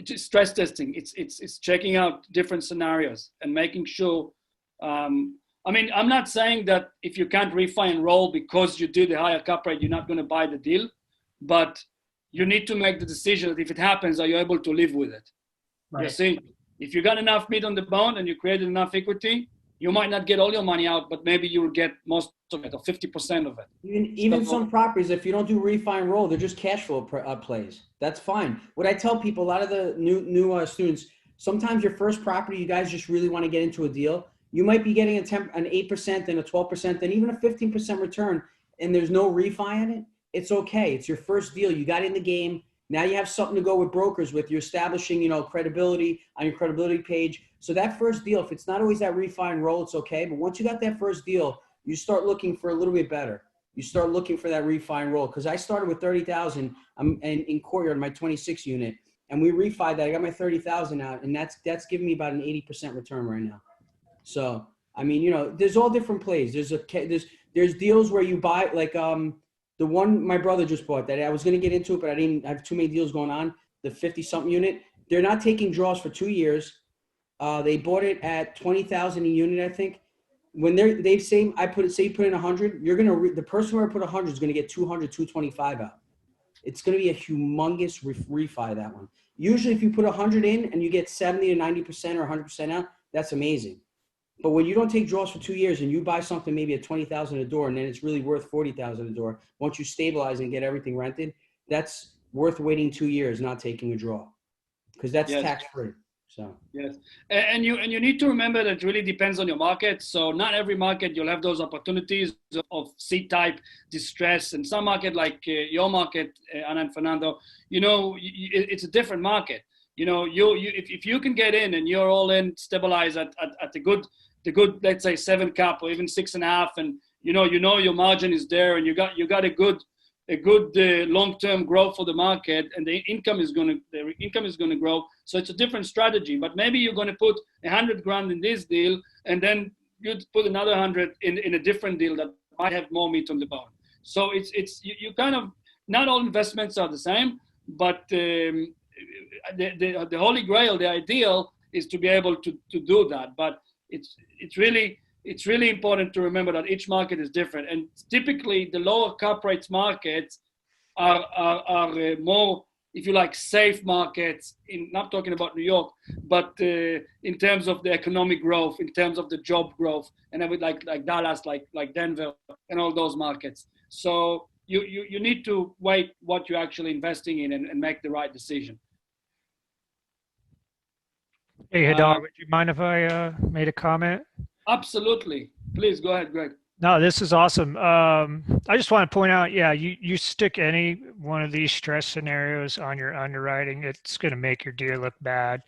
just stress testing. It's checking out different scenarios and making sure. I'm not saying that if you can't refi and roll because you did a higher cap rate, you're not going to buy the deal, but you need to make the decision that if it happens, are you able to live with it? Right. You see, if you got enough meat on the bone and you created enough equity, you might not get all your money out, but maybe you will get most of it, or 50% of it. Even some properties, if you don't do refi and roll, they're just cash flow plays. That's fine. What I tell people, a lot of the new students, sometimes your first property, you guys just really want to get into a deal. You might be getting an 8% and a 12%, and even a 15% return, and there's no refi in it. It's okay. It's your first deal. You got in the game. Now you have something to go with brokers with. You're establishing, credibility on your credibility page. So that first deal, if it's not always that refi and roll, it's okay. But once you got that first deal, you start looking for a little bit better. You start looking for that refi and roll. Because I started with $30,000 in Courtyard, my 26 unit, and we refied that. I got my $30,000 out, and that's giving me about an 80% return right now. So there's all different plays. There's deals where you buy, like the one my brother just bought that I was going to get into it, but I didn't have too many deals going on. The 50-something unit, they're not taking draws for 2 years. They bought it at $20,000 a unit, I think. When they say you put in 100, the person who put 100 is going to get 200, 225 out. It's going to be a humongous refi, that one. Usually, if you put 100 in and you get 70 to 90% or 100% out, that's amazing. But when you don't take draws for 2 years and you buy something maybe at $20,000 a door, and then it's really worth $40,000 a door, once you stabilize and get everything rented, that's worth waiting 2 years, not taking a draw, because that's tax free. So yes, and you need to remember that it really depends on your market. So not every market you'll have those opportunities of C-type distress, and some market like your market, Anna and Fernando, it's a different market. You know, if you can get in and you're all in, stabilize at the good, let's say 7 cap or even 6.5, and you know your margin is there, and you got a good long-term growth for the market, and the income is going to grow. So it's a different strategy. But maybe you're going to put 100 grand in this deal, and then you'd put another 100 in a different deal that might have more meat on the bone. So you kind of, not all investments are the same, but the holy grail, the ideal, is to be able to do that. But it's really important to remember that each market is different, and typically the lower cap rates markets are more, if you like, safe markets. Not talking about New York, but in terms of the economic growth, in terms of the job growth, and I would like Dallas, like Denver, and all those markets. So you need to weigh what you're actually investing in and make the right decision. Hey, Hadar, would you mind if I made a comment? Absolutely. Please go ahead, Greg. No, this is awesome. I just want to point out, yeah, you stick any one of these stress scenarios on your underwriting, it's going to make your deal look bad,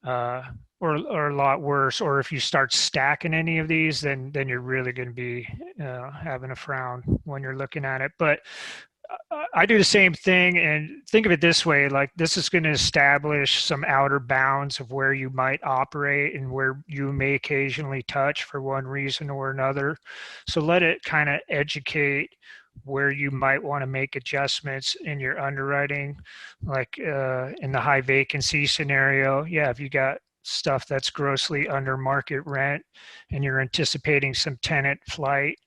or a lot worse. Or if you start stacking any of these, then you're really going to be having a frown when you're looking at it. But I do the same thing, and think of it this way, like this is going to establish some outer bounds of where you might operate and where you may occasionally touch for one reason or another. So let it kind of educate where you might want to make adjustments in your underwriting. Like in the high vacancy scenario, yeah, if you got stuff that's grossly under market rent and you're anticipating some tenant flight,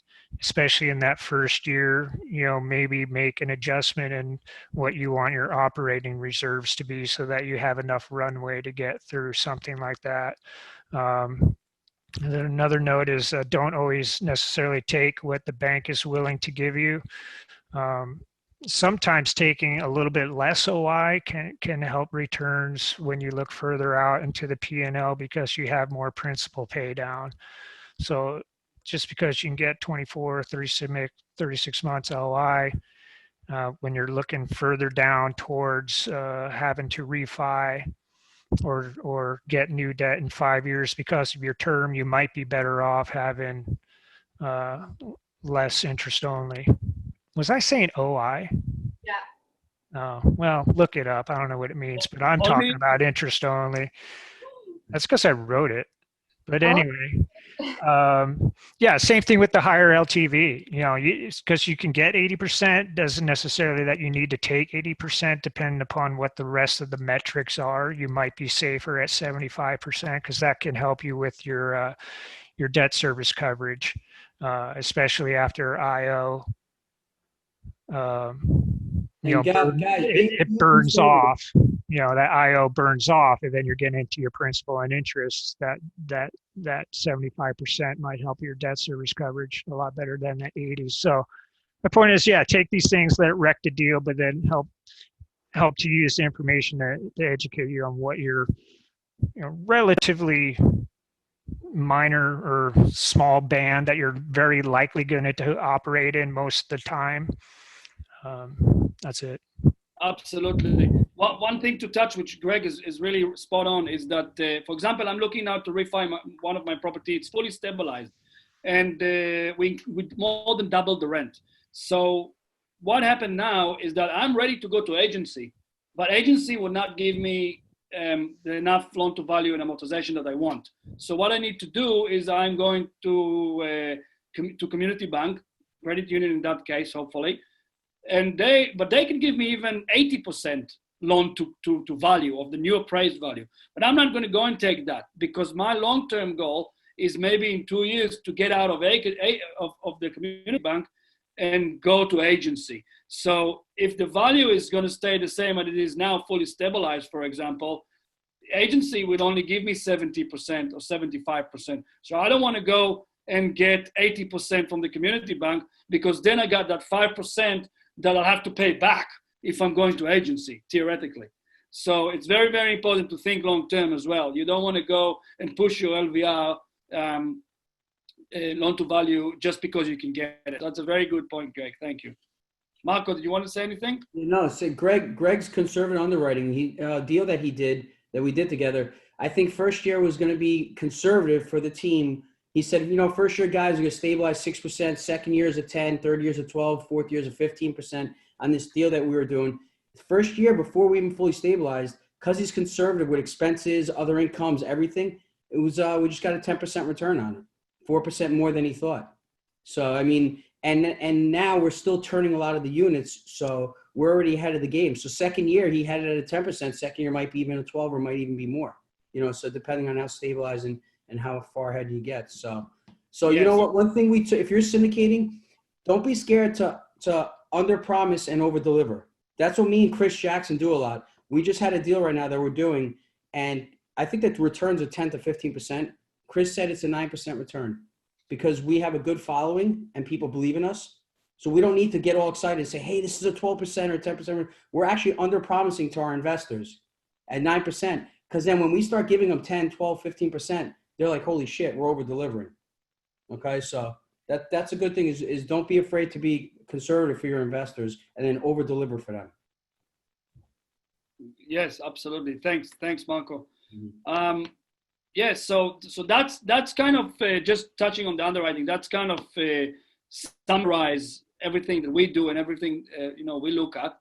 especially in that first year, you know, maybe make an adjustment in what you want your operating reserves to be so that you have enough runway to get through something like that. And then another note is don't always necessarily take what the bank is willing to give you. Sometimes taking a little bit less OI can help returns when you look further out into the P&L because you have more principal pay down. So just because you can get 24, 36 months LI, when you're looking further down towards having to refi or get new debt in 5 years because of your term, you might be better off having less interest only. Was I saying OI? Yeah. Oh, well, look it up. I don't know what it means, but I'm talking about interest only. That's because I wrote it. But anyway, yeah, same thing with the higher LTV. You know, because you can get 80%, doesn't necessarily that you need to take 80%, depending upon what the rest of the metrics are. You might be safer at 75% because that can help you with your debt service coverage, especially after IO. You know, it burns off. You know, that IO burns off, and then you're getting into your principal and interest. That 75% might help your debt service coverage a lot better than the 80s. So the point is, yeah, take these things that wreck the deal, but then help to use the information to educate you on what your relatively minor or small band that you're very likely going to operate in most of the time. That's it. Absolutely. One thing to touch, which Greg is really spot on, is that, for example, I'm looking now to refi one of my property. It's fully stabilized, and we more than doubled the rent. So what happened now is that I'm ready to go to agency, but agency will not give me enough loan to value and amortization that I want. So what I need to do is I'm going to community bank, credit union in that case, hopefully. And they can give me even 80% loan to value of the new appraised value. But I'm not going to go and take that because my long-term goal is maybe in 2 years to get out of the community bank and go to agency. So if the value is going to stay the same as it is now, fully stabilized, for example, agency would only give me 70% or 75%. So I don't want to go and get 80% from the community bank because then I got that 5% that I'll have to pay back if I'm going to agency, theoretically. So it's very, very important to think long-term as well. You don't want to go and push your LVR loan to value just because you can get it. That's a very good point, Greg. Thank you. Marco, do you want to say anything? No, so Greg's conservative underwriting, deal that we did together. I think first year was going to be conservative for the team. He said, first year guys are going to stabilize 6%, second year is a 10, third year is a 12, fourth year is a 15% on this deal that we were doing. First year, before we even fully stabilized, because he's conservative with expenses, other incomes, everything, it was we just got a 10% return on it, 4% more than he thought. So I mean, and now we're still turning a lot of the units, so we're already ahead of the game. So second year he had it at a 10%. Second year might be even a 12 or might even be more. So depending on how stabilized and how far ahead you get. So yes. You know what? One thing if you're syndicating, don't be scared to under promise and over deliver. That's what me and Chris Jackson do a lot. We just had a deal right now that we're doing, and I think that the returns are 10 to 15%. Chris said it's a 9% return because we have a good following and people believe in us. So we don't need to get all excited and say, hey, this is a 12% or 10%. We're actually under promising to our investors at 9%. Because then when we start giving them 10, 12, 15%, they're like, holy shit, we're over delivering. Okay, so that's a good thing is don't be afraid to be conservative for your investors and then over deliver for them. Yes, absolutely. Thanks, Marco. Mm-hmm. Yes, so that's kind of just touching on the underwriting. That's kind of summarize everything that we do and everything we look at.